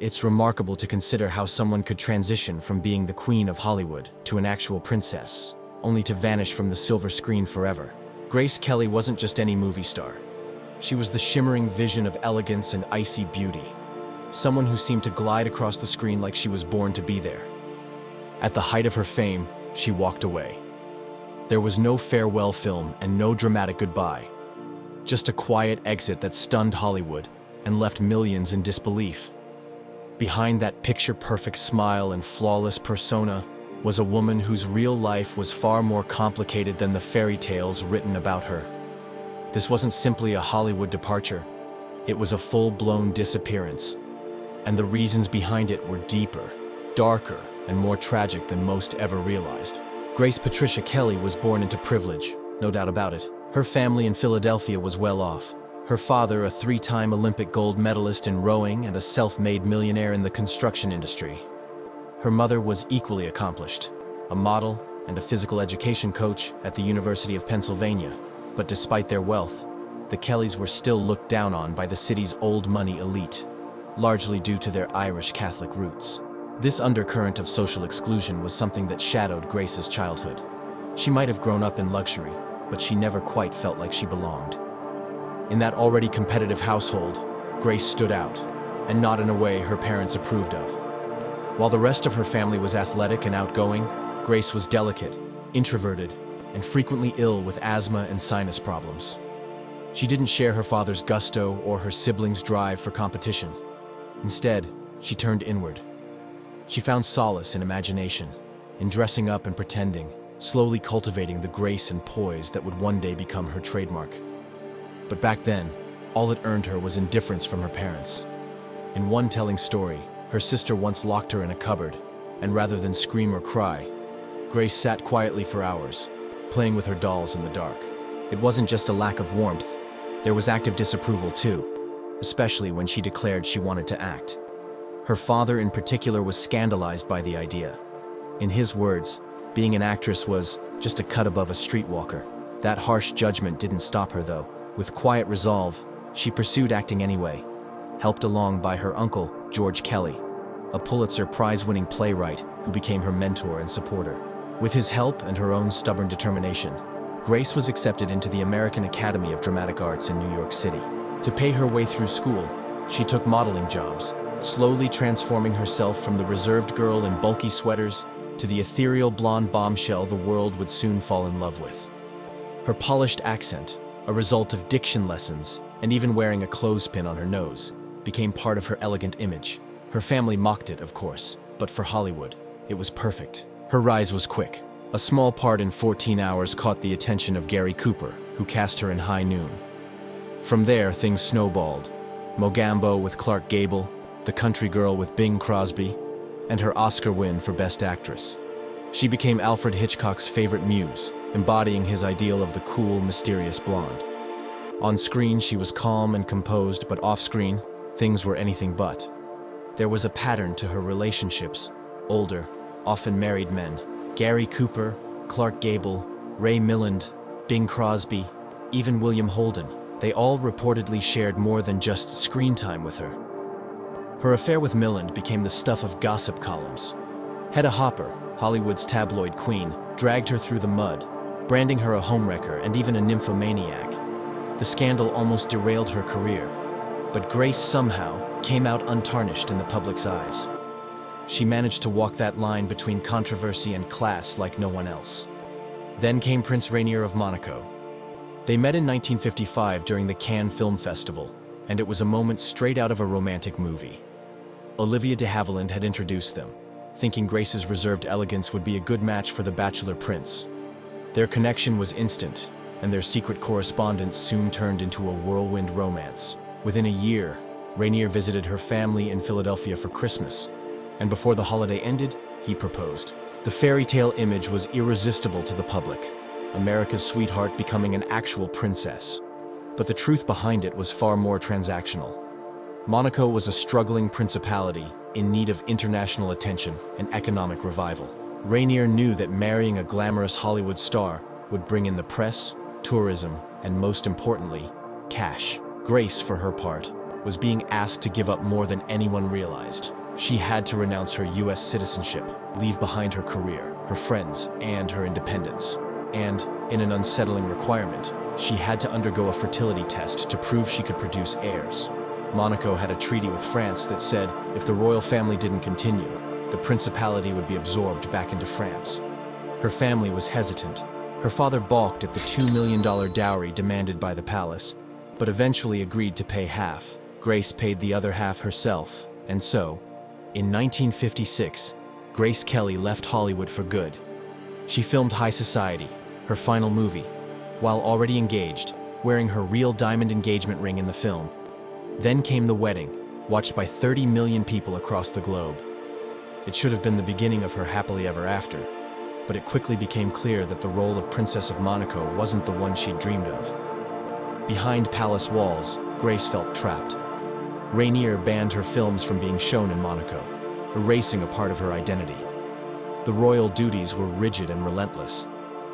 It's remarkable to consider how someone could transition from being the queen of Hollywood to an actual princess, only to vanish from the silver screen forever. Grace Kelly wasn't just any movie star. She was the shimmering vision of elegance and icy beauty, someone who seemed to glide across the screen like she was born to be there. At the height of her fame, she walked away. There was no farewell film and no dramatic goodbye, just a quiet exit that stunned Hollywood and left millions in disbelief. Behind that picture-perfect smile and flawless persona was a woman whose real life was far more complicated than the fairy tales written about her. This wasn't simply a Hollywood departure, it was a full-blown disappearance. And the reasons behind it were deeper, darker, and more tragic than most ever realized. Grace Patricia Kelly was born into privilege, no doubt about it. Her family in Philadelphia was well off. Her father, a 3-time Olympic gold medalist in rowing and a self-made millionaire in the construction industry. Her mother was equally accomplished, a model and a physical education coach at the University of Pennsylvania. But despite their wealth, the Kellys were still looked down on by the city's old money elite, largely due to their Irish Catholic roots. This undercurrent of social exclusion was something that shadowed Grace's childhood. She might have grown up in luxury, but she never quite felt like she belonged. In that already competitive household, Grace stood out, and not in a way her parents approved of. While the rest of her family was athletic and outgoing, Grace was delicate, introverted, and frequently ill with asthma and sinus problems. She didn't share her father's gusto or her siblings' drive for competition. Instead, she turned inward. She found solace in imagination, in dressing up and pretending, slowly cultivating the grace and poise that would one day become her trademark. But back then, all it earned her was indifference from her parents. In one telling story, her sister once locked her in a cupboard, and rather than scream or cry, Grace sat quietly for hours, playing with her dolls in the dark. It wasn't just a lack of warmth, there was active disapproval too, especially when she declared she wanted to act. Her father in particular was scandalized by the idea. In his words, being an actress was just a cut above a streetwalker. That harsh judgment didn't stop her though. With quiet resolve, she pursued acting anyway, helped along by her uncle, George Kelly, a Pulitzer Prize-winning playwright who became her mentor and supporter. With his help and her own stubborn determination, Grace was accepted into the American Academy of Dramatic Arts in New York City. To pay her way through school, she took modeling jobs, slowly transforming herself from the reserved girl in bulky sweaters to the ethereal blonde bombshell the world would soon fall in love with. Her polished accent, a result of diction lessons and even wearing a clothespin on her nose, became part of her elegant image. Her family mocked it, of course, but for Hollywood, it was perfect. Her rise was quick. A small part in 14 Hours caught the attention of Gary Cooper, who cast her in High Noon. From there, things snowballed. Mogambo with Clark Gable, The Country Girl with Bing Crosby, and her Oscar win for Best Actress. She became Alfred Hitchcock's favorite muse, embodying his ideal of the cool, mysterious blonde. On screen, she was calm and composed, but off-screen, things were anything but. There was a pattern to her relationships: older, often married men. Gary Cooper, Clark Gable, Ray Milland, Bing Crosby, even William Holden. They all reportedly shared more than just screen time with her. Her affair with Milland became the stuff of gossip columns. Hedda Hopper, Hollywood's tabloid queen, dragged her through the mud, branding her a homewrecker and even a nymphomaniac. The scandal almost derailed her career, but Grace somehow came out untarnished in the public's eyes. She managed to walk that line between controversy and class like no one else. Then came Prince Rainier of Monaco. They met in 1955 during the Cannes Film Festival, and it was a moment straight out of a romantic movie. Olivia de Havilland had introduced them, thinking Grace's reserved elegance would be a good match for the bachelor prince. Their connection was instant, and their secret correspondence soon turned into a whirlwind romance. Within a year, Rainier visited her family in Philadelphia for Christmas, and before the holiday ended, he proposed. The fairy tale image was irresistible to the public, America's sweetheart becoming an actual princess. But the truth behind it was far more transactional. Monaco was a struggling principality in need of international attention and economic revival. Rainier knew that marrying a glamorous Hollywood star would bring in the press, tourism, and most importantly, cash. Grace, for her part, was being asked to give up more than anyone realized. She had to renounce her US citizenship, leave behind her career, her friends, and her independence. And, in an unsettling requirement, she had to undergo a fertility test to prove she could produce heirs. Monaco had a treaty with France that said if the royal family didn't continue, the principality would be absorbed back into France. Her family was hesitant. Her father balked at the $2 million dowry demanded by the palace, but eventually agreed to pay half. Grace paid the other half herself, and so, in 1956, Grace Kelly left Hollywood for good. She filmed High Society, her final movie, while already engaged, wearing her real diamond engagement ring in the film. Then came the wedding, watched by 30 million people across the globe. It should have been the beginning of her happily ever after, but it quickly became clear that the role of Princess of Monaco wasn't the one she'd dreamed of. Behind palace walls, Grace felt trapped. Rainier banned her films from being shown in Monaco, erasing a part of her identity. The royal duties were rigid and relentless.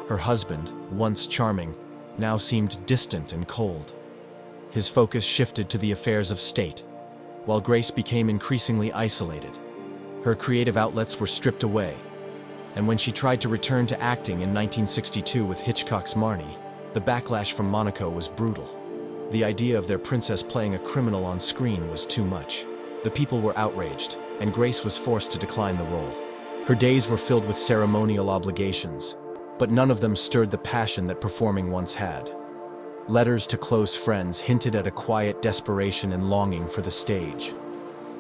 Her husband, once charming, now seemed distant and cold. His focus shifted to the affairs of state, while Grace became increasingly isolated. Her creative outlets were stripped away, and when she tried to return to acting in 1962 with Hitchcock's Marnie, the backlash from Monaco was brutal. The idea of their princess playing a criminal on screen was too much. The people were outraged, and Grace was forced to decline the role. Her days were filled with ceremonial obligations, but none of them stirred the passion that performing once had. Letters to close friends hinted at a quiet desperation and longing for the stage.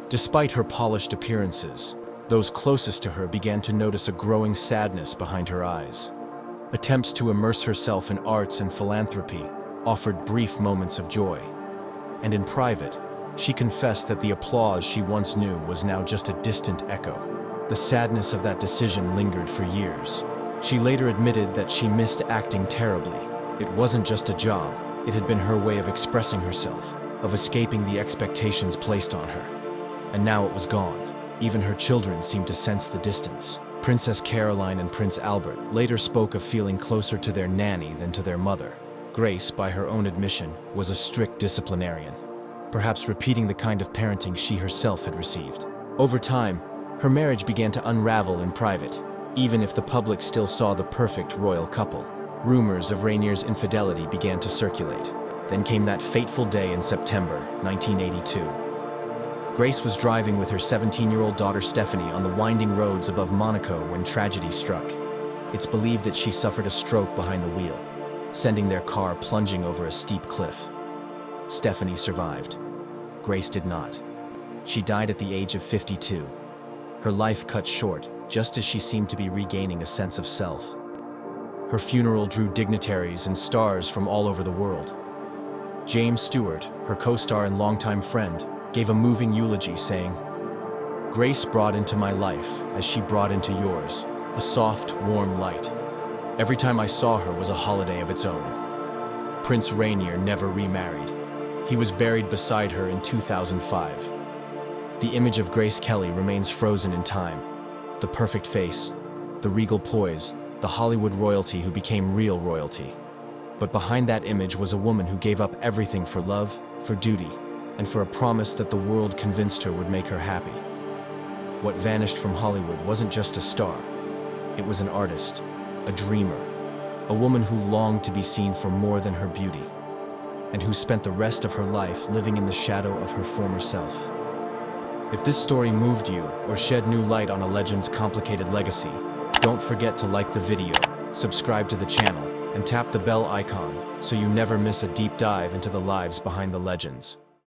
Despite her polished appearances, those closest to her began to notice a growing sadness behind her eyes. Attempts to immerse herself in arts and philanthropy offered brief moments of joy. And in private, she confessed that the applause she once knew was now just a distant echo. The sadness of that decision lingered for years. She later admitted that she missed acting terribly. It wasn't just a job, it had been her way of expressing herself, of escaping the expectations placed on her. And now it was gone. Even her children seemed to sense the distance. Princess Caroline and Prince Albert later spoke of feeling closer to their nanny than to their mother. Grace, by her own admission, was a strict disciplinarian, perhaps repeating the kind of parenting she herself had received. Over time, her marriage began to unravel in private, even if the public still saw the perfect royal couple. Rumors of Rainier's infidelity began to circulate. Then came that fateful day in September 1982. Grace was driving with her 17-year-old daughter Stephanie on the winding roads above Monaco when tragedy struck. It's believed that she suffered a stroke behind the wheel, sending their car plunging over a steep cliff. Stephanie survived. Grace did not. She died at the age of 52. Her life cut short, just as she seemed to be regaining a sense of self. Her funeral drew dignitaries and stars from all over the world. James Stewart, her co-star and longtime friend, gave a moving eulogy saying, "Grace brought into my life, as she brought into yours, a soft, warm light. Every time I saw her was a holiday of its own." Prince Rainier never remarried. He was buried beside her in 2005. The image of Grace Kelly remains frozen in time. The perfect face, the regal poise, the Hollywood royalty who became real royalty. But behind that image was a woman who gave up everything for love, for duty, and for a promise that the world convinced her would make her happy. What vanished from Hollywood wasn't just a star. It was an artist, a dreamer, a woman who longed to be seen for more than her beauty, and who spent the rest of her life living in the shadow of her former self. If this story moved you or shed new light on a legend's complicated legacy, don't forget to like the video, subscribe to the channel, and tap the bell icon so you never miss a deep dive into the lives behind the legends.